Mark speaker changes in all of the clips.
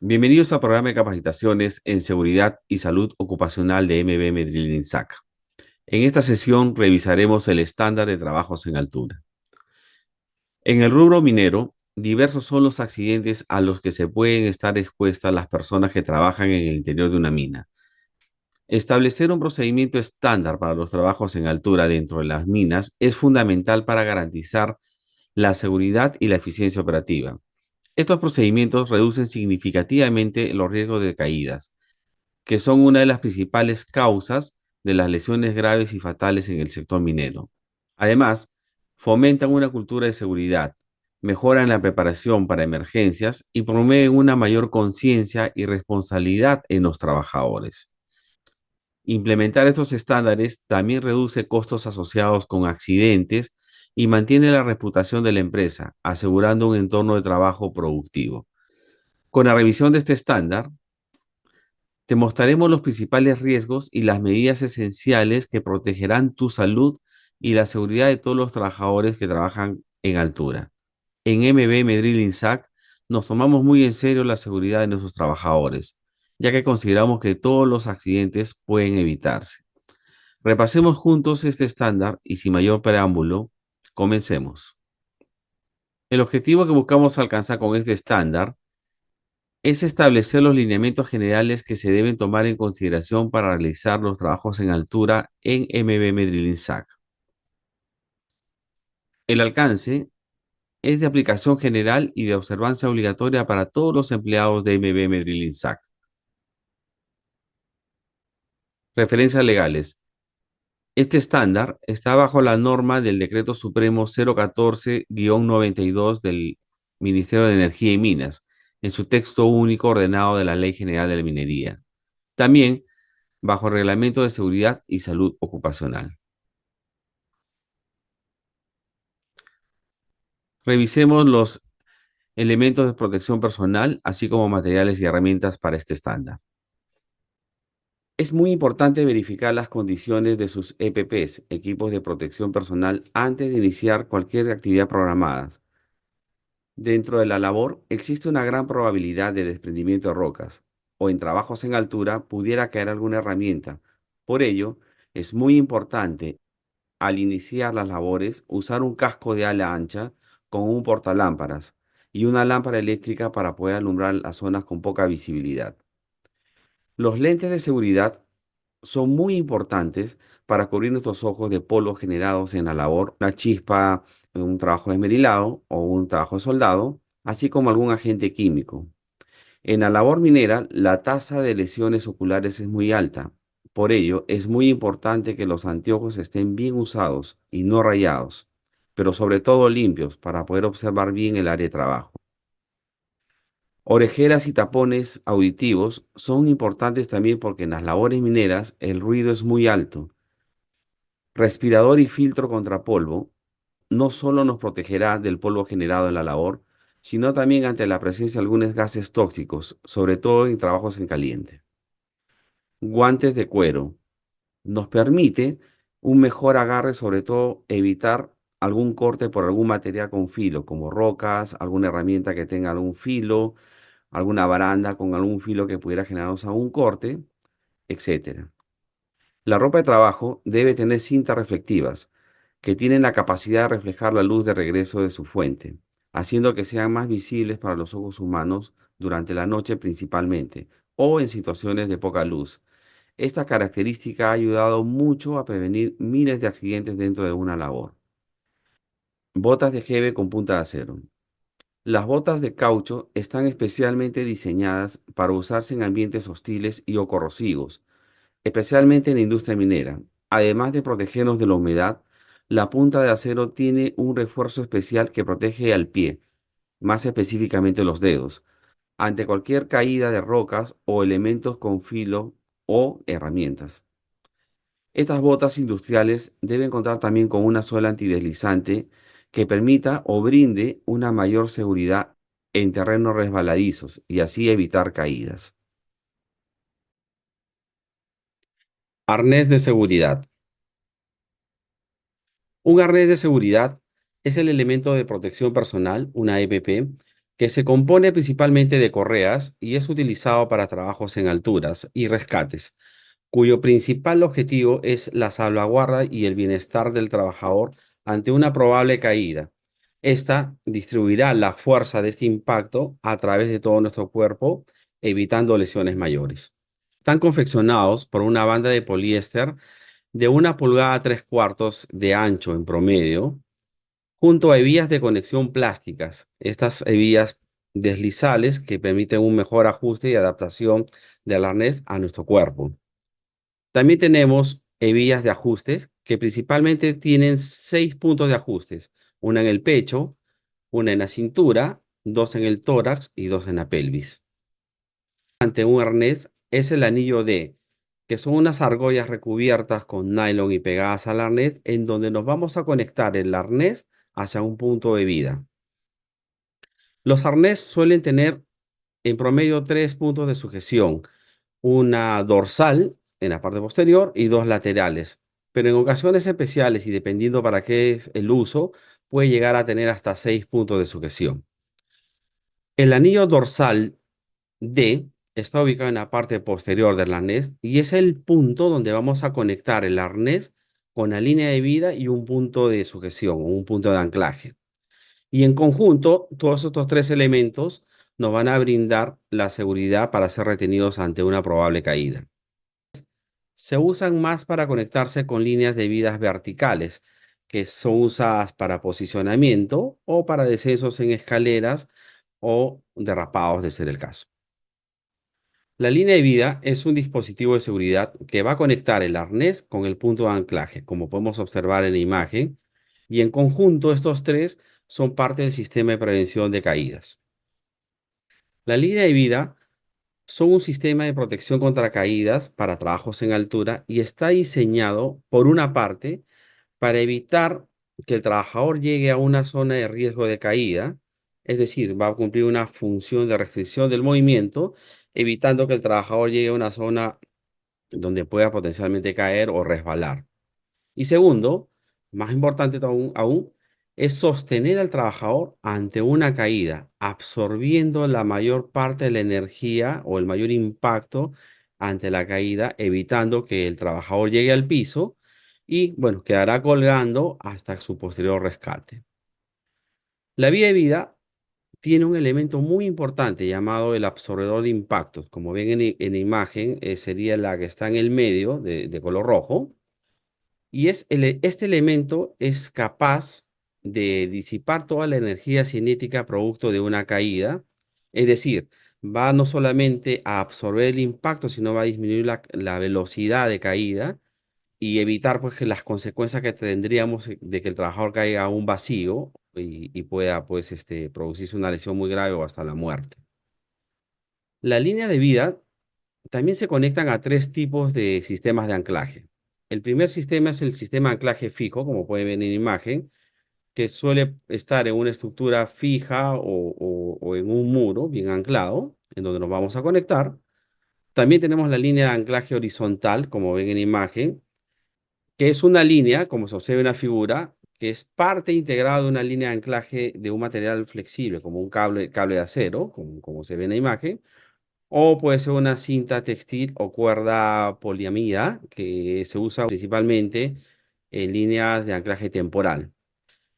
Speaker 1: Bienvenidos al programa de capacitaciones en seguridad y salud ocupacional de MB Medellín INSAC. En esta sesión revisaremos el estándar de trabajos en altura. En el rubro minero, diversos son los accidentes a los que se pueden estar expuestas las personas que trabajan en el interior de una mina. Establecer un procedimiento estándar para los trabajos en altura dentro de las minas es fundamental para garantizar la seguridad y la eficiencia operativa. Estos procedimientos reducen significativamente los riesgos de caídas, que son una de las principales causas de las lesiones graves y fatales en el sector minero. Además, fomentan una cultura de seguridad, mejoran la preparación para emergencias y promueven una mayor conciencia y responsabilidad en los trabajadores. Implementar estos estándares también reduce costos asociados con accidentes y mantiene la reputación de la empresa, asegurando un entorno de trabajo productivo. Con la revisión de este estándar, te mostraremos los principales riesgos y las medidas esenciales que protegerán tu salud y la seguridad de todos los trabajadores que trabajan en altura. En MB Medril INSAC nos tomamos muy en serio la seguridad de nuestros trabajadores, ya que consideramos que todos los accidentes pueden evitarse. Repasemos juntos este estándar y sin mayor preámbulo, comencemos. El objetivo que buscamos alcanzar con este estándar es establecer los lineamientos generales que se deben tomar en consideración para realizar los trabajos en altura en MB Medellín SAC. El alcance es de aplicación general y de observancia obligatoria para todos los empleados de MB Medellín SAC. Referencias legales. Este estándar está bajo la norma del Decreto Supremo 014-92 del Ministerio de Energía y Minas, en su texto único ordenado de la Ley General de la Minería. También bajo el Reglamento de Seguridad y Salud Ocupacional. Revisemos los elementos de protección personal, así como materiales y herramientas para este estándar. Es muy importante verificar las condiciones de sus EPPs, equipos de protección personal, antes de iniciar cualquier actividad programada. Dentro de la labor existe una gran probabilidad de desprendimiento de rocas, o en trabajos en altura pudiera caer alguna herramienta. Por ello, es muy importante al iniciar las labores, usar un casco de ala ancha con un portalámparas y una lámpara eléctrica para poder alumbrar las zonas con poca visibilidad. Los lentes de seguridad son muy importantes para cubrir nuestros ojos de polvo generados en la labor, una chispa en un trabajo esmerilado o un trabajo de soldado, así como algún agente químico. En la labor minera, la tasa de lesiones oculares es muy alta. Por ello, es muy importante que los anteojos estén bien usados y no rayados, pero sobre todo limpios para poder observar bien el área de trabajo. Orejeras y tapones auditivos son importantes también porque en las labores mineras el ruido es muy alto. Respirador y filtro contra polvo no solo nos protegerá del polvo generado en la labor, sino también ante la presencia de algunos gases tóxicos, sobre todo en trabajos en caliente. Guantes de cuero. Nos permite un mejor agarre, sobre todo evitar algún corte por algún material con filo, como rocas, alguna herramienta que tenga algún filo, alguna baranda con algún filo que pudiera generarnos algún corte, etcétera. La ropa de trabajo debe tener cintas reflectivas que tienen la capacidad de reflejar la luz de regreso de su fuente, haciendo que sean más visibles para los ojos humanos durante la noche principalmente o en situaciones de poca luz. Esta característica ha ayudado mucho a prevenir miles de accidentes dentro de una labor. Botas de jeve con punta de acero. Las botas de caucho están especialmente diseñadas para usarse en ambientes hostiles y o corrosivos, especialmente en la industria minera. Además de protegernos de la humedad, la punta de acero tiene un refuerzo especial que protege al pie, más específicamente los dedos, ante cualquier caída de rocas o elementos con filo o herramientas. Estas botas industriales deben contar también con una suela antideslizante que permita o brinde una mayor seguridad en terrenos resbaladizos y así evitar caídas. Arnés de seguridad. Un arnés de seguridad es el elemento de protección personal, una EPP, que se compone principalmente de correas y es utilizado para trabajos en alturas y rescates, cuyo principal objetivo es la salvaguarda y el bienestar del trabajador ante una probable caída. Esta distribuirá la fuerza de este impacto a través de todo nuestro cuerpo, evitando lesiones mayores. Están confeccionados por una banda de poliéster de 1,3 pulgadas de ancho en promedio, junto a hebillas de conexión plásticas. Estas hebillas deslizables que permiten un mejor ajuste y adaptación del arnés a nuestro cuerpo. También tenemos hebillas de ajustes que principalmente tienen 6 puntos de ajustes, una en el pecho, una en la cintura, dos en el tórax y dos en la pelvis. Ante un arnés es el anillo D, que son unas argollas recubiertas con nylon y pegadas al arnés en donde nos vamos a conectar el arnés hacia un punto de vida. Los arnés suelen tener en promedio 3 puntos de sujeción, una dorsal en la parte posterior y dos laterales, pero en ocasiones especiales y dependiendo para qué es el uso, puede llegar a tener hasta 6 puntos de sujeción. El anillo dorsal D está ubicado en la parte posterior del arnés y es el punto donde vamos a conectar el arnés con la línea de vida y un punto de sujeción o un punto de anclaje. Y en conjunto, todos estos tres elementos nos van a brindar la seguridad para ser retenidos ante una probable caída. Se usan más para conectarse con líneas de vidas verticales, que son usadas para posicionamiento o para descensos en escaleras o derrapados, de ser el caso. La línea de vida es un dispositivo de seguridad que va a conectar el arnés con el punto de anclaje, como podemos observar en la imagen, y en conjunto estos tres son parte del sistema de prevención de caídas. La línea de vida son un sistema de protección contra caídas para trabajos en altura y está diseñado, por una parte, para evitar que el trabajador llegue a una zona de riesgo de caída, es decir, va a cumplir una función de restricción del movimiento, evitando que el trabajador llegue a una zona donde pueda potencialmente caer o resbalar. Y segundo, más importante aún, es sostener al trabajador ante una caída, absorbiendo la mayor parte de la energía o el mayor impacto ante la caída, evitando que el trabajador llegue al piso y, bueno, quedará colgando hasta su posterior rescate. La vía de vida tiene un elemento muy importante llamado el absorbedor de impactos. Como ven en la imagen, sería la que está en el medio de color rojo. Y este elemento es capaz de disipar toda la energía cinética producto de una caída. Es decir, va no solamente a absorber el impacto, sino va a disminuir la velocidad de caída y evitar pues, que las consecuencias que tendríamos de que el trabajador caiga a un vacío y pueda pues, producirse una lesión muy grave o hasta la muerte. La línea de vida también se conectan a tres tipos de sistemas de anclaje. El primer sistema es el sistema de anclaje fijo, como pueden ver en la imagen, que suele estar en una estructura fija o en un muro bien anclado, en donde nos vamos a conectar. También tenemos la línea de anclaje horizontal, como ven en la imagen, que es una línea, como se observa en la figura, que es parte integrada de una línea de anclaje de un material flexible, como un cable de acero, como se ve en la imagen, o puede ser una cinta textil o cuerda poliamida que se usa principalmente en líneas de anclaje temporal,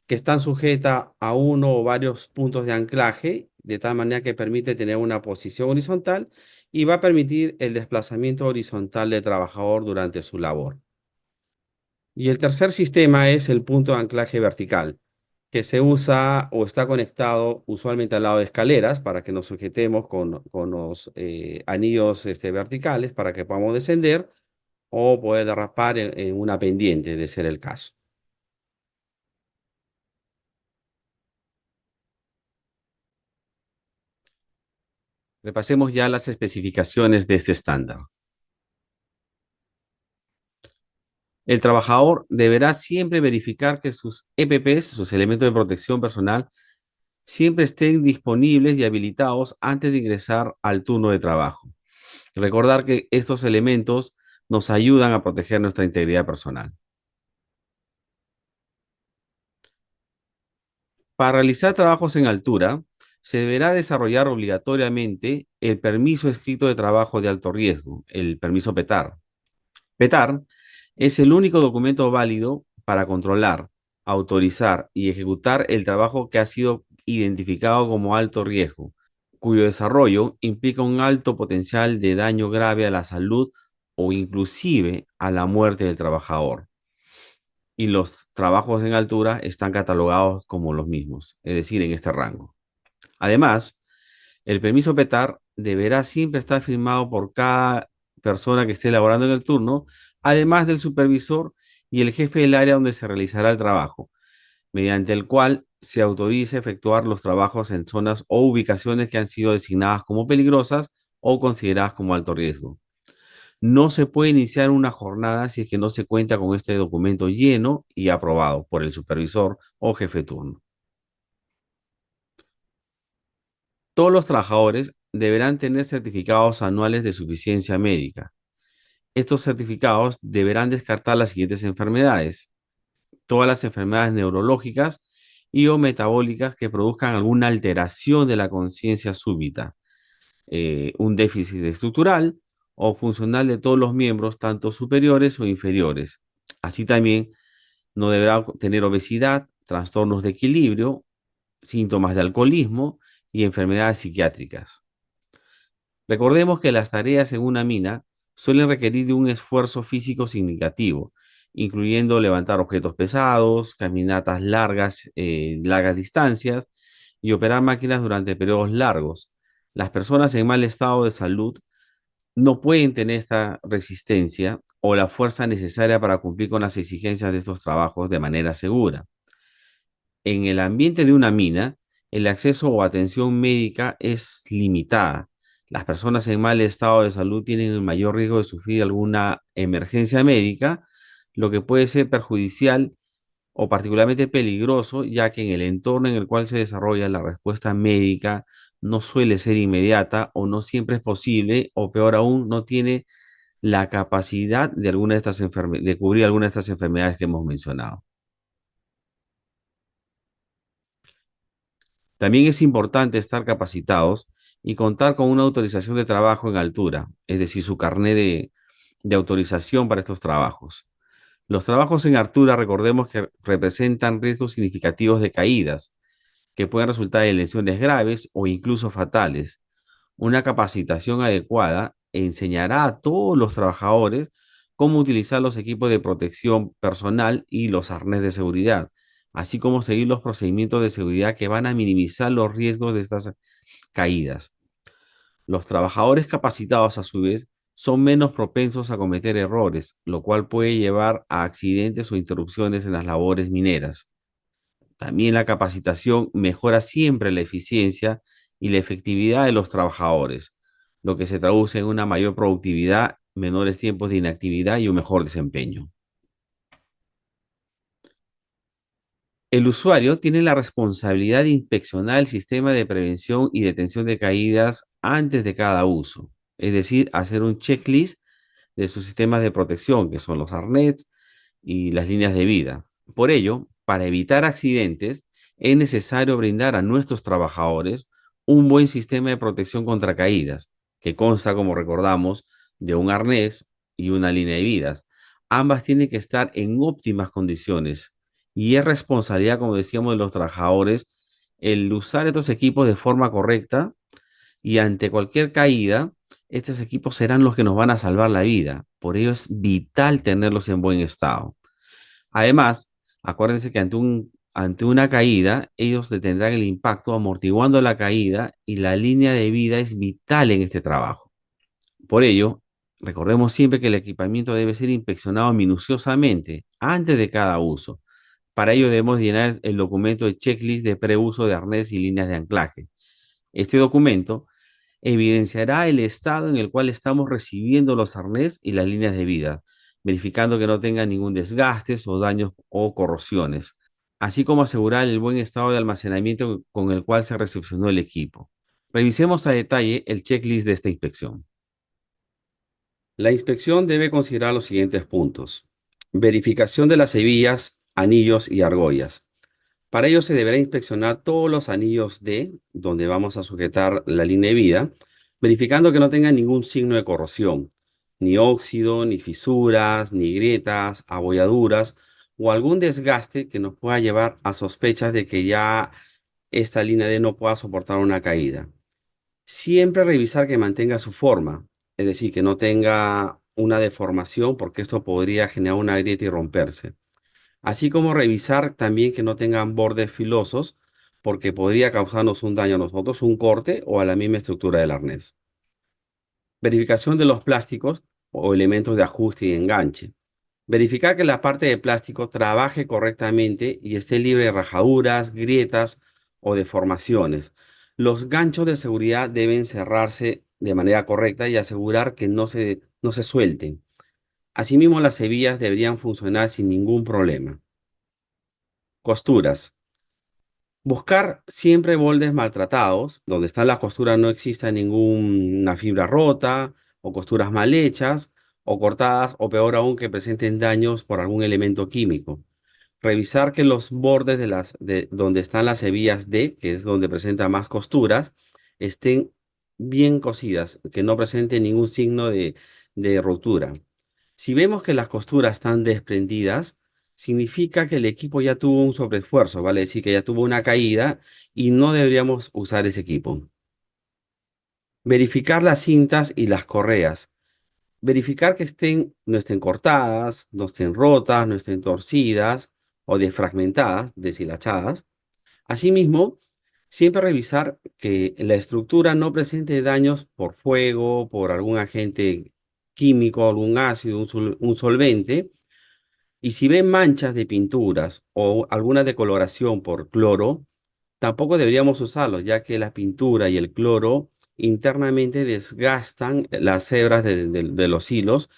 Speaker 1: que están sujetas a uno o varios puntos de anclaje, de tal manera que permite tener una posición horizontal y va a permitir el desplazamiento horizontal del trabajador durante su labor. Y el tercer sistema es el punto de anclaje vertical, que se usa o está conectado usualmente al lado de escaleras para que nos sujetemos con los anillos verticales para que podamos descender o poder derrapar en una pendiente, de ser el caso. Repasemos ya las especificaciones de este estándar. El trabajador deberá siempre verificar que sus EPPs, sus elementos de protección personal, siempre estén disponibles y habilitados antes de ingresar al turno de trabajo. Recordar que estos elementos nos ayudan a proteger nuestra integridad personal. Para realizar trabajos en altura, Se deberá desarrollar obligatoriamente el permiso escrito de trabajo de alto riesgo, el permiso PETAR. PETAR es el único documento válido para controlar, autorizar y ejecutar el trabajo que ha sido identificado como alto riesgo, cuyo desarrollo implica un alto potencial de daño grave a la salud o inclusive a la muerte del trabajador. Y los trabajos en altura están catalogados como los mismos, es decir, en este rango. Además, el permiso PETAR deberá siempre estar firmado por cada persona que esté elaborando en el turno, además del supervisor y el jefe del área donde se realizará el trabajo, mediante el cual se autoriza efectuar los trabajos en zonas o ubicaciones que han sido designadas como peligrosas o consideradas como alto riesgo. No se puede iniciar una jornada si es que no se cuenta con este documento lleno y aprobado por el supervisor o jefe de turno. Todos los trabajadores deberán tener certificados anuales de suficiencia médica. Estos certificados deberán descartar las siguientes enfermedades: todas las enfermedades neurológicas y o metabólicas que produzcan alguna alteración de la conciencia súbita, un déficit estructural o funcional de todos los miembros, tanto superiores o inferiores. Así también no deberá tener obesidad, trastornos de equilibrio, síntomas de alcoholismo y enfermedades psiquiátricas. Recordemos que las tareas en una mina suelen requerir de un esfuerzo físico significativo, incluyendo levantar objetos pesados, caminatas largas, largas distancias y operar máquinas durante periodos largos. Las personas en mal estado de salud no pueden tener esta resistencia o la fuerza necesaria para cumplir con las exigencias de estos trabajos de manera segura. En el ambiente de una mina, el acceso o atención médica es limitada. Las personas en mal estado de salud tienen el mayor riesgo de sufrir alguna emergencia médica, lo que puede ser perjudicial o particularmente peligroso, ya que en el entorno en el cual se desarrolla la respuesta médica no suele ser inmediata o no siempre es posible, o peor aún, no tiene la capacidad de, de cubrir alguna de estas enfermedades que hemos mencionado. También es importante estar capacitados y contar con una autorización de trabajo en altura, es decir, su carnet de autorización para estos trabajos. Los trabajos en altura, recordemos que representan riesgos significativos de caídas, que pueden resultar en lesiones graves o incluso fatales. Una capacitación adecuada enseñará a todos los trabajadores cómo utilizar los equipos de protección personal y los arnés de seguridad, así como seguir los procedimientos de seguridad que van a minimizar los riesgos de estas caídas. Los trabajadores capacitados, a su vez, son menos propensos a cometer errores, lo cual puede llevar a accidentes o interrupciones en las labores mineras. También la capacitación mejora siempre la eficiencia y la efectividad de los trabajadores, lo que se traduce en una mayor productividad, menores tiempos de inactividad y un mejor desempeño. El usuario tiene la responsabilidad de inspeccionar el sistema de prevención y detención de caídas antes de cada uso, es decir, hacer un checklist de sus sistemas de protección, que son los arnés y las líneas de vida. Por ello, para evitar accidentes, es necesario brindar a nuestros trabajadores un buen sistema de protección contra caídas, que consta, como recordamos, de un arnés y una línea de vidas. Ambas tienen que estar en óptimas condiciones y es responsabilidad, como decíamos, de los trabajadores el usar estos equipos de forma correcta y ante cualquier caída, estos equipos serán los que nos van a salvar la vida. Por ello es vital tenerlos en buen estado. Además, acuérdense que ante una caída, ellos detendrán el impacto amortiguando la caída y la línea de vida es vital en este trabajo. Por ello, recordemos siempre que el equipamiento debe ser inspeccionado minuciosamente antes de cada uso. Para ello debemos llenar el documento de checklist de preuso de arnés y líneas de anclaje. Este documento evidenciará el estado en el cual estamos recibiendo los arnés y las líneas de vida, verificando que no tengan ningún desgaste o daños o corrosiones, así como asegurar el buen estado de almacenamiento con el cual se recepcionó el equipo. Revisemos a detalle el checklist de esta inspección. La inspección debe considerar los siguientes puntos: verificación de las hebillas, anillos y argollas, Para ello se deberá inspeccionar todos los anillos D, donde vamos a sujetar la línea de vida, verificando que no tengan ningún signo de corrosión, ni óxido, ni fisuras, ni grietas, abolladuras o algún desgaste que nos pueda llevar a sospechas de que ya esta línea D no pueda soportar una caída. Siempre revisar que mantenga su forma, es decir, que no tenga una deformación, porque esto podría generar una grieta y romperse. Así como revisar también que no tengan bordes filosos, porque podría causarnos un daño a nosotros, un corte o a la misma estructura del arnés. Verificación de los plásticos o elementos de ajuste y enganche. Verificar que la parte de plástico trabaje correctamente y esté libre de rajaduras, grietas o deformaciones. Los ganchos de seguridad deben cerrarse de manera correcta y asegurar que no se suelten. Asimismo, las hebillas deberían funcionar sin ningún problema. Costuras. Buscar siempre moldes maltratados, donde están las costuras no exista ninguna fibra rota o costuras mal hechas o cortadas o peor aún que presenten daños por algún elemento químico. Revisar que los bordes de donde están las hebillas D, que es donde presenta más costuras, estén bien cosidas, que no presenten ningún signo de rotura. Si vemos que las costuras están desprendidas, significa que el equipo ya tuvo un sobreesfuerzo, vale decir que ya tuvo una caída y no deberíamos usar ese equipo. Verificar las cintas y las correas. Verificar que no estén cortadas, no estén rotas, no estén torcidas o desfragmentadas, deshilachadas. Asimismo, siempre revisar que la estructura no presente daños por fuego, por algún agente químico, algún ácido, un solvente. Y si ven manchas de pinturas o alguna decoloración por cloro, tampoco deberíamos usarlos, ya que la pintura y el cloro internamente desgastan las hebras de los hilos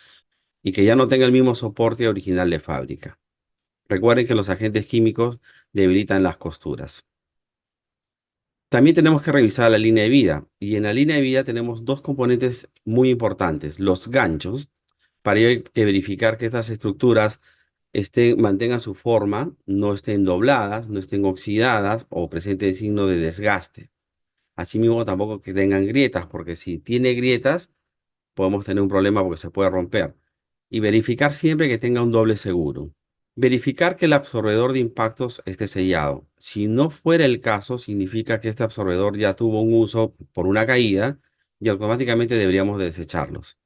Speaker 1: y que ya no tenga el mismo soporte original de fábrica. Recuerden que los agentes químicos debilitan las costuras. También tenemos que revisar la línea de vida y en la línea de vida tenemos dos componentes muy importantes, los ganchos. Para ello hay que verificar que estas estructuras mantengan su forma, no estén dobladas, no estén oxidadas o presenten signo de desgaste. Asimismo, tampoco que tengan grietas, porque si tiene grietas, podemos tener un problema porque se puede romper. Y verificar siempre que tenga un doble seguro. Verificar que el absorbedor de impactos esté sellado. Si no fuera el caso, significa que este absorbedor ya tuvo un uso por una caída y automáticamente deberíamos desecharlos.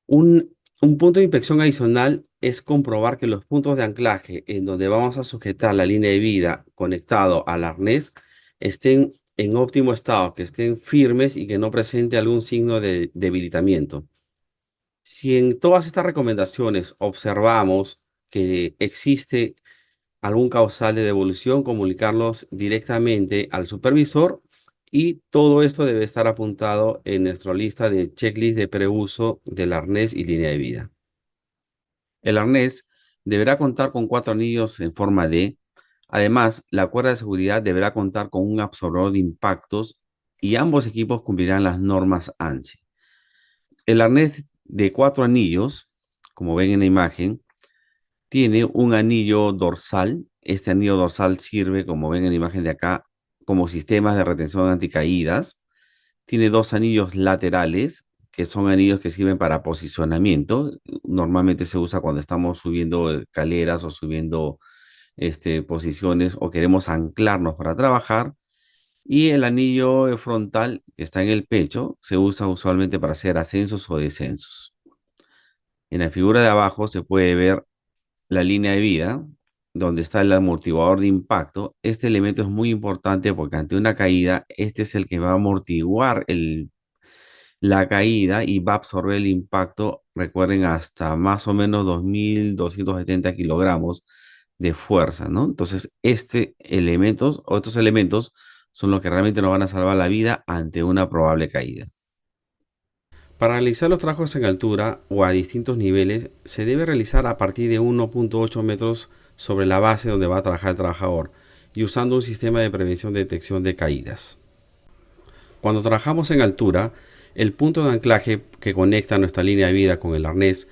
Speaker 1: Un punto de inspección adicional es comprobar que los puntos de anclaje en donde vamos a sujetar la línea de vida conectado al arnés estén en óptimo estado, que estén firmes y que no presente algún signo de debilitamiento. Si en todas estas recomendaciones observamos que existe algún causal de devolución, comunicarlos directamente al supervisor y todo esto debe estar apuntado en nuestra lista de checklist de preuso del arnés y línea de vida. El arnés deberá contar con 4 anillos en forma D. Además, la cuerda de seguridad deberá contar con un absorbedor de impactos y ambos equipos cumplirán las normas ANSI. El arnés de 4 anillos, como ven en la imagen, tiene un anillo dorsal. Este anillo dorsal sirve, como ven en la imagen de acá, como sistemas de retención anticaídas. Tiene 2 anillos laterales, que son anillos que sirven para posicionamiento. Normalmente se usa cuando estamos subiendo escaleras o subiendo posiciones o queremos anclarnos para trabajar. Y el anillo frontal, que está en el pecho, se usa usualmente para hacer ascensos o descensos. En la figura de abajo se puede ver la línea de vida, donde está el amortiguador de impacto. Este elemento es muy importante porque ante una caída, este es el que va a amortiguar la caída y va a absorber el impacto, recuerden, hasta más o menos 2.270 kilogramos de fuerza, ¿no? Entonces, estos elementos son los que realmente nos van a salvar la vida ante una probable caída. Para realizar los trabajos en altura o a distintos niveles, se debe realizar a partir de 1.8 metros sobre la base donde va a trabajar el trabajador y usando un sistema de prevención de detección de caídas. Cuando trabajamos en altura, el punto de anclaje que conecta nuestra línea de vida con el arnés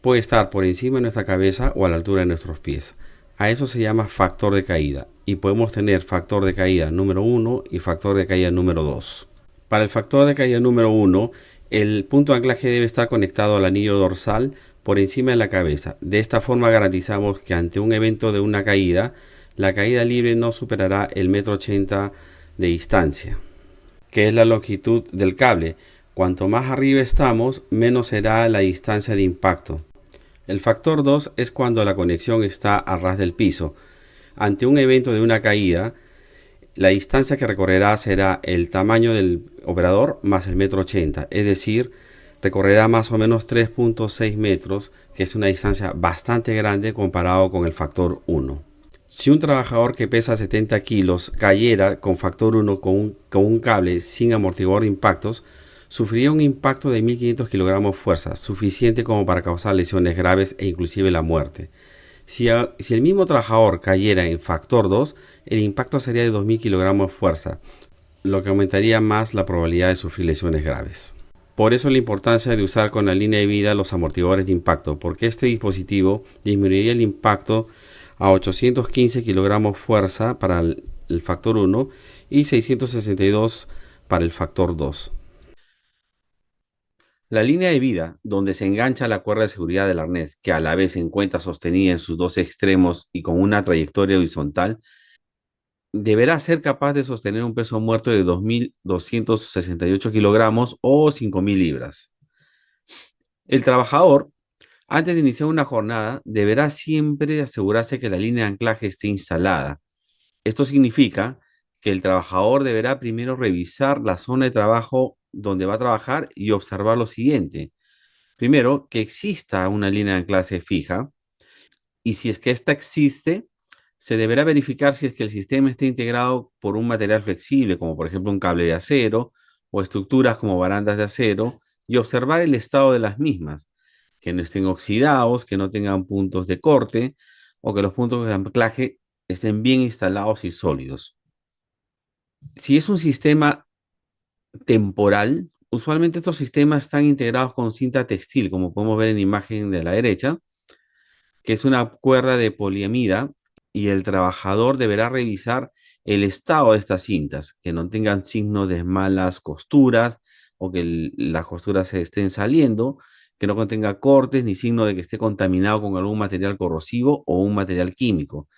Speaker 1: puede estar por encima de nuestra cabeza o a la altura de nuestros pies. A eso se llama factor de caída y podemos tener factor de caída número uno y factor de caída número 2. Para el factor de caída número uno, el punto de anclaje debe estar conectado al anillo dorsal por encima de la cabeza. De esta forma garantizamos que ante un evento de una caída, la caída libre no superará el 1,80 m de distancia, que es la longitud del cable. Cuanto más arriba estamos, menos será la distancia de impacto. El factor 2 es cuando la conexión está a ras del piso. Ante un evento de una caída, la distancia que recorrerá será el tamaño del operador más el 1,80 m, es decir, recorrerá más o menos 3,6 metros, que es una distancia bastante grande comparado con el factor 1. Si un trabajador que pesa 70 kilos cayera con factor 1 con un cable sin amortiguador de impactos, sufriría un impacto de 1.500 kilogramos fuerza, suficiente como para causar lesiones graves e inclusive la muerte. Si el mismo trabajador cayera en factor 2, el impacto sería de 2.000 kilogramos fuerza, lo que aumentaría más la probabilidad de sufrir lesiones graves. Por eso la importancia de usar con la línea de vida los amortiguadores de impacto, porque este dispositivo disminuiría el impacto a 815 kilogramos fuerza para el factor 1 y 662 para el factor 2. La línea de vida, donde se engancha la cuerda de seguridad del arnés, que a la vez se encuentra sostenida en sus dos extremos y con una trayectoria horizontal, deberá ser capaz de sostener un peso muerto de 2.268 kilogramos o 5.000 libras. El trabajador, antes de iniciar una jornada, deberá siempre asegurarse que la línea de anclaje esté instalada. Esto significa que el trabajador deberá primero revisar la zona de trabajo donde va a trabajar y observar lo siguiente. Primero, que exista una línea de anclaje fija, y si es que ésta existe, se deberá verificar si es que el sistema está integrado por un material flexible, como por ejemplo un cable de acero o estructuras como barandas de acero, y observar el estado de las mismas, que no estén oxidados, que no tengan puntos de corte o que los puntos de anclaje estén bien instalados y sólidos. Si es un sistema temporal, usualmente estos sistemas están integrados con cinta textil, como podemos ver en la imagen de la derecha, que es una cuerda de poliamida, y el trabajador deberá revisar el estado de estas cintas, que no tengan signos de malas costuras o que las costuras se estén saliendo, que no contenga cortes ni signo de que esté contaminado con algún material corrosivo o un material químico,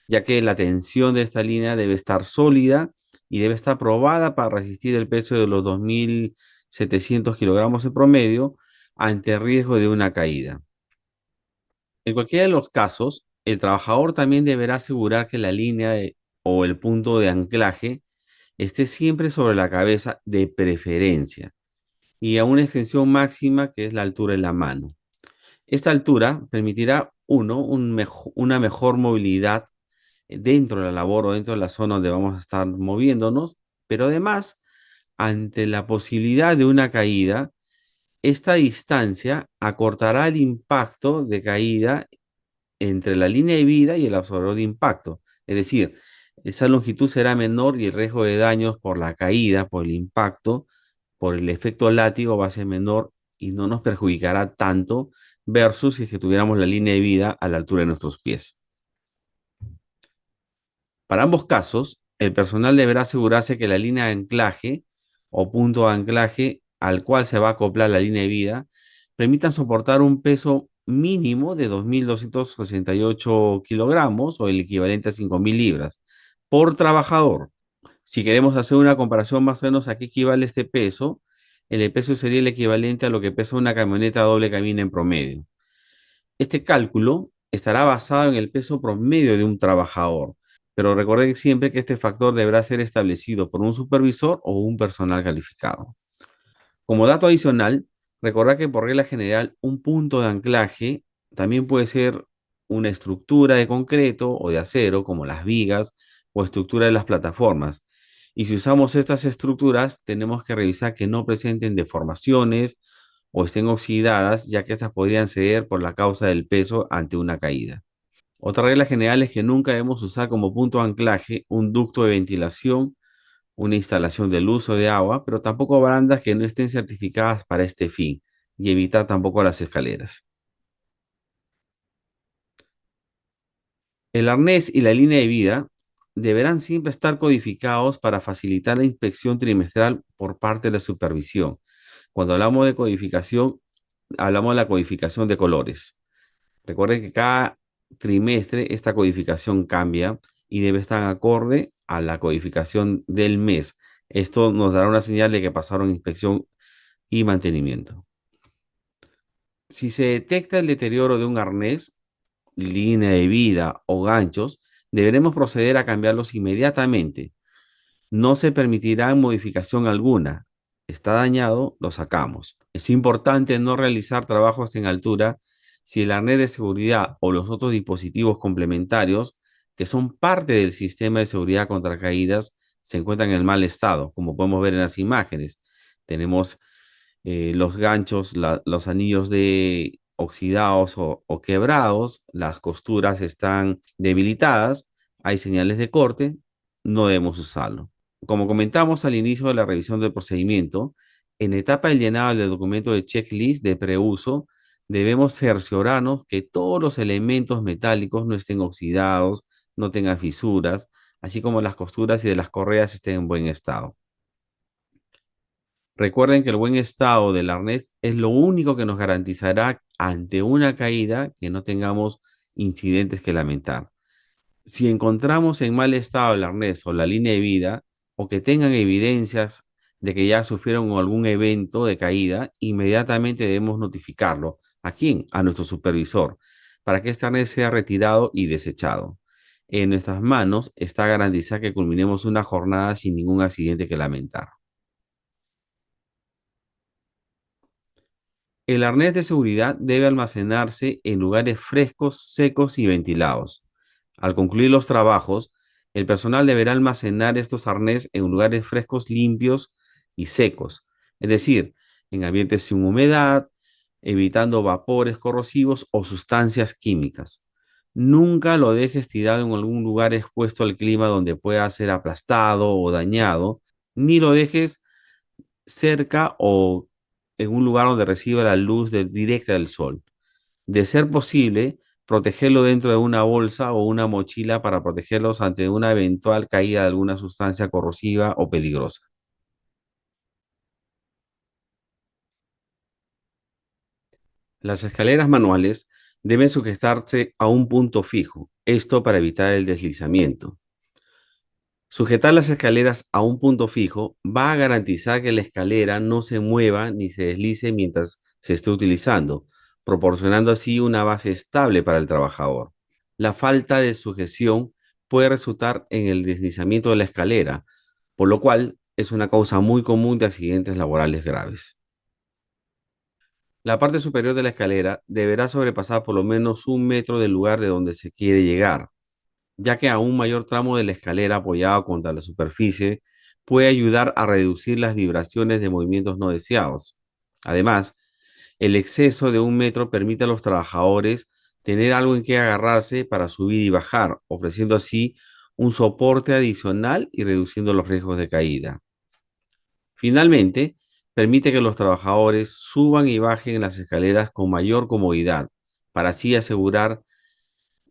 Speaker 1: ya que la tensión de esta línea debe estar sólida y debe estar probada para resistir el peso de los 2.700 kilogramos en promedio ante el riesgo de una caída. En cualquiera de los casos, el trabajador también deberá asegurar que la o el punto de anclaje esté siempre sobre la cabeza de preferencia y a una extensión máxima que es la altura de la mano. Esta altura permitirá, una mejor movilidad dentro de la labor o dentro de la zona donde vamos a estar moviéndonos, pero además, ante la posibilidad de una caída, esta distancia acortará el impacto de caída entre la línea de vida y el absorbedor de impacto. Es decir, esa longitud será menor y el riesgo de daños por la caída, por el impacto, por el efecto látigo va a ser menor y no nos perjudicará tanto versus si es que tuviéramos la línea de vida a la altura de nuestros pies. Para ambos casos, el personal deberá asegurarse que la línea de anclaje o punto de anclaje al cual se va a acoplar la línea de vida permitan soportar un peso mínimo de 2.268 kilogramos o el equivalente a 5.000 libras por trabajador. Si queremos hacer una comparación más o menos a qué equivale este peso, el peso sería el equivalente a lo que pesa una camioneta doble cabina en promedio. Este cálculo estará basado en el peso promedio de un trabajador, pero recuerden siempre que este factor deberá ser establecido por un supervisor o un personal calificado. Como dato adicional, recordad que por regla general un punto de anclaje también puede ser una estructura de concreto o de acero, como las vigas o estructura de las plataformas. Y si usamos estas estructuras, tenemos que revisar que no presenten deformaciones o estén oxidadas, ya que estas podrían ceder por la causa del peso ante una caída. Otra regla general es que nunca debemos usar como punto de anclaje un ducto de ventilación, una instalación de luz o de agua, pero tampoco barandas que no estén certificadas para este fin, y evitar tampoco las escaleras. El arnés y la línea de vida deberán siempre estar codificados para facilitar la inspección trimestral por parte de la supervisión. Cuando hablamos de codificación, hablamos de la codificación de colores. Recuerden que cada trimestre esta codificación cambia y debe estar acorde a la codificación del mes. Esto nos dará una señal de que pasaron inspección y mantenimiento. Si se detecta el deterioro de un arnés, línea de vida o ganchos, deberemos proceder a cambiarlos inmediatamente. No se permitirá modificación alguna. Está dañado, lo sacamos. Es importante no realizar trabajos en altura si el arnés de seguridad o los otros dispositivos complementarios que son parte del sistema de seguridad contra caídas se encuentran en mal estado, como podemos ver en las imágenes. Tenemos los ganchos, los anillos de oxidados o quebrados, las costuras están debilitadas, hay señales de corte, no debemos usarlo. Como comentamos al inicio de la revisión del procedimiento, en etapa del llenado del documento de checklist de preuso, debemos cerciorarnos que todos los elementos metálicos no estén oxidados, no tengan fisuras, así como las costuras y de las correas estén en buen estado. Recuerden que el buen estado del arnés es lo único que nos garantizará ante una caída que no tengamos incidentes que lamentar. Si encontramos en mal estado el arnés o la línea de vida o que tengan evidencias de que ya sufrieron algún evento de caída, inmediatamente debemos notificarlo. ¿A quién? A nuestro supervisor, para que este arnés sea retirado y desechado. En nuestras manos está garantizar que culminemos una jornada sin ningún accidente que lamentar. El arnés de seguridad debe almacenarse en lugares frescos, secos y ventilados. Al concluir los trabajos, el personal deberá almacenar estos arnés en lugares frescos, limpios y secos, es decir, en ambientes sin humedad, evitando vapores corrosivos o sustancias químicas. Nunca lo dejes tirado en algún lugar expuesto al clima donde pueda ser aplastado o dañado, ni lo dejes cerca o en un lugar donde reciba la luz directa del sol. De ser posible, protegerlo dentro de una bolsa o una mochila para protegerlos ante una eventual caída de alguna sustancia corrosiva o peligrosa. Las escaleras manuales deben sujetarse a un punto fijo, esto para evitar el deslizamiento. Sujetar las escaleras a un punto fijo va a garantizar que la escalera no se mueva ni se deslice mientras se esté utilizando, proporcionando así una base estable para el trabajador. La falta de sujeción puede resultar en el deslizamiento de la escalera, por lo cual es una causa muy común de accidentes laborales graves. La parte superior de la escalera deberá sobrepasar por lo menos 1 metro del lugar de donde se quiere llegar, ya que a un mayor tramo de la escalera apoyado contra la superficie puede ayudar a reducir las vibraciones de movimientos no deseados. Además, el exceso de 1 metro permite a los trabajadores tener algo en que agarrarse para subir y bajar, ofreciendo así un soporte adicional y reduciendo los riesgos de caída. Finalmente, permite que los trabajadores suban y bajen las escaleras con mayor comodidad, para así asegurar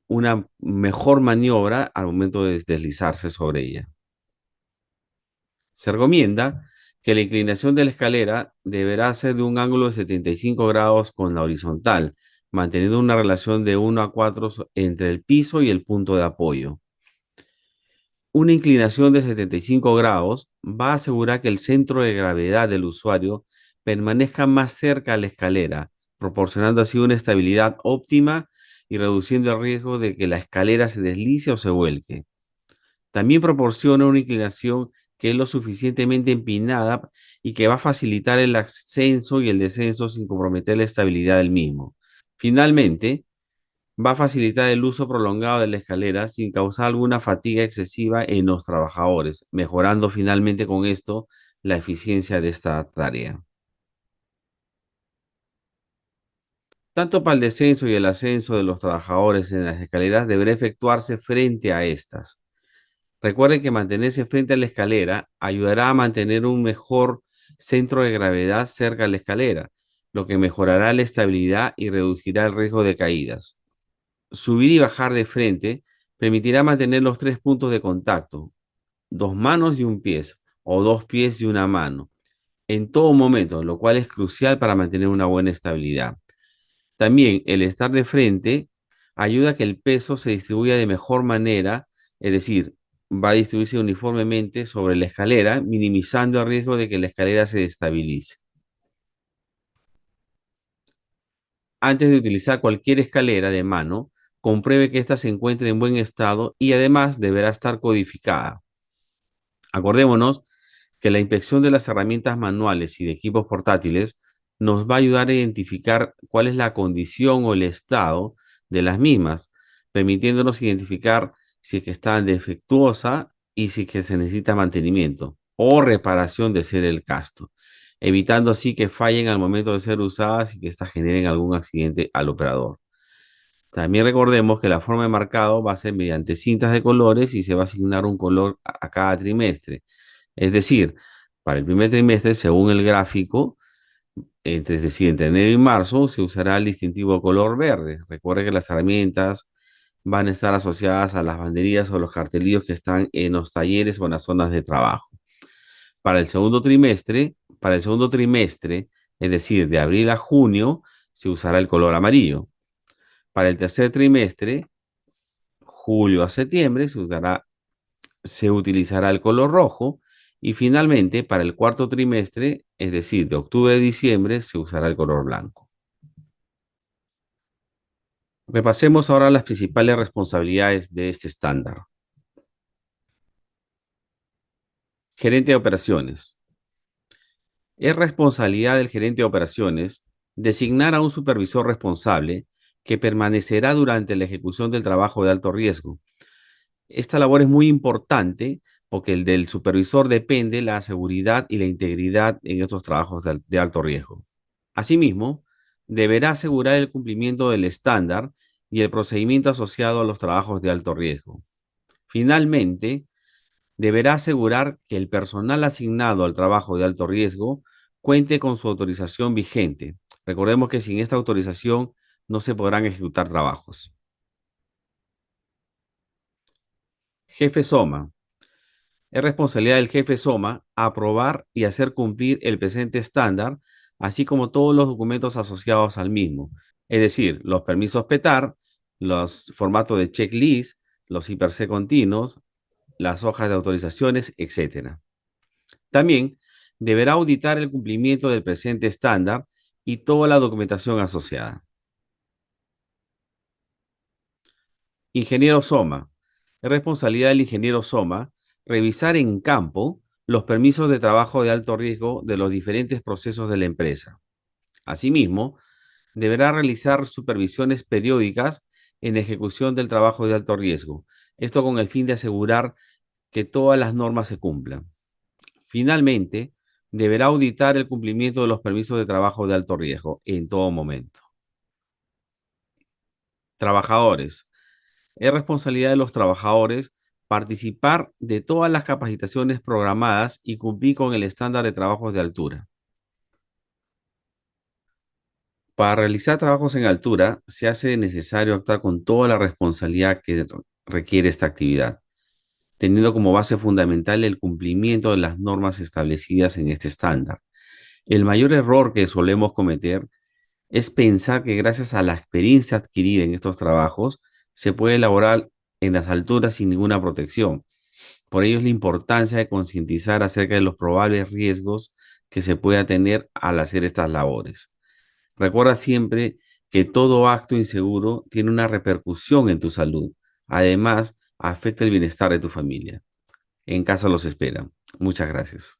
Speaker 1: una mejor maniobra al momento de deslizarse sobre ella. Se recomienda que la inclinación de la escalera deberá ser de un ángulo de 75 grados con la horizontal, manteniendo una relación de 1 a 4 entre el piso y el punto de apoyo. Una inclinación de 75 grados va a asegurar que el centro de gravedad del usuario permanezca más cerca a la escalera, proporcionando así una estabilidad óptima y reduciendo el riesgo de que la escalera se deslice o se vuelque. También proporciona una inclinación que es lo suficientemente empinada y que va a facilitar el ascenso y el descenso sin comprometer la estabilidad del mismo. Finalmente, va a facilitar el uso prolongado de la escalera sin causar alguna fatiga excesiva en los trabajadores, mejorando finalmente con esto la eficiencia de esta tarea. Tanto para el descenso y el ascenso de los trabajadores en las escaleras deberá efectuarse frente a estas. Recuerden que mantenerse frente a la escalera ayudará a mantener un mejor centro de gravedad cerca de la escalera, lo que mejorará la estabilidad y reducirá el riesgo de caídas. Subir y bajar de frente Permitirá mantener los tres puntos de contacto, dos manos y un pie, o dos pies y una mano, en todo momento, lo cual es crucial para mantener una buena estabilidad. También el estar de frente ayuda a que el peso se distribuya de mejor manera, es decir, va a distribuirse uniformemente sobre la escalera, minimizando el riesgo de que la escalera se destabilice. Antes de utilizar cualquier escalera de mano, compruebe que ésta se encuentre en buen estado y además deberá estar codificada. Acordémonos que la inspección de las herramientas manuales y de equipos portátiles nos va a ayudar a identificar cuál es la condición o el estado de las mismas, permitiéndonos identificar si es que está defectuosa y si es que se necesita mantenimiento o reparación de ser el caso, evitando así que fallen al momento de ser usadas y que éstas generen algún accidente al operador. También recordemos que la forma de marcado va a ser mediante cintas de colores y se va a asignar un color a cada trimestre. Es decir, para el primer trimestre, según el gráfico, es decir, entre enero y marzo, se usará el distintivo color verde. Recuerde que las herramientas van a estar asociadas a las banderillas o los cartelillos que están en los talleres o en las zonas de trabajo. Para el segundo trimestre, es decir, de abril a junio, se usará el color amarillo. Para el tercer trimestre, julio a septiembre, se utilizará el color rojo y finalmente para el cuarto trimestre, es decir, de octubre a diciembre, se usará el color blanco. Repasemos ahora las principales responsabilidades de este estándar. Gerente de operaciones. Es responsabilidad del gerente de operaciones designar a un supervisor responsable que permanecerá durante la ejecución del trabajo de alto riesgo. Esta labor es muy importante porque el del supervisor depende la seguridad y la integridad en estos trabajos de alto riesgo. Asimismo, deberá asegurar el cumplimiento del estándar y el procedimiento asociado a los trabajos de alto riesgo. Finalmente, deberá asegurar que el personal asignado al trabajo de alto riesgo cuente con su autorización vigente. Recordemos que sin esta autorización no se podrán ejecutar trabajos. Jefe SOMA. Es responsabilidad del jefe SOMA aprobar y hacer cumplir el presente estándar, así como todos los documentos asociados al mismo, es decir, los permisos PETAR, los formatos de checklist, los IPRC continuos, las hojas de autorizaciones, etc. También deberá auditar el cumplimiento del presente estándar y toda la documentación asociada. Ingeniero SOMA. Es responsabilidad del ingeniero SOMA revisar en campo los permisos de trabajo de alto riesgo de los diferentes procesos de la empresa. Asimismo, deberá realizar supervisiones periódicas en ejecución del trabajo de alto riesgo. Esto con el fin de asegurar que todas las normas se cumplan. Finalmente, deberá auditar el cumplimiento de los permisos de trabajo de alto riesgo en todo momento. Trabajadores. Es responsabilidad de los trabajadores participar de todas las capacitaciones programadas y cumplir con el estándar de trabajos de altura. Para realizar trabajos en altura, se hace necesario actuar con toda la responsabilidad que requiere esta actividad, teniendo como base fundamental el cumplimiento de las normas establecidas en este estándar. El mayor error que solemos cometer es pensar que gracias a la experiencia adquirida en estos trabajos, se puede elaborar en las alturas sin ninguna protección. Por ello es la importancia de concientizar acerca de los probables riesgos que se pueda tener al hacer estas labores. Recuerda siempre que todo acto inseguro tiene una repercusión en tu salud. Además, afecta el bienestar de tu familia. En casa los esperan. Muchas gracias.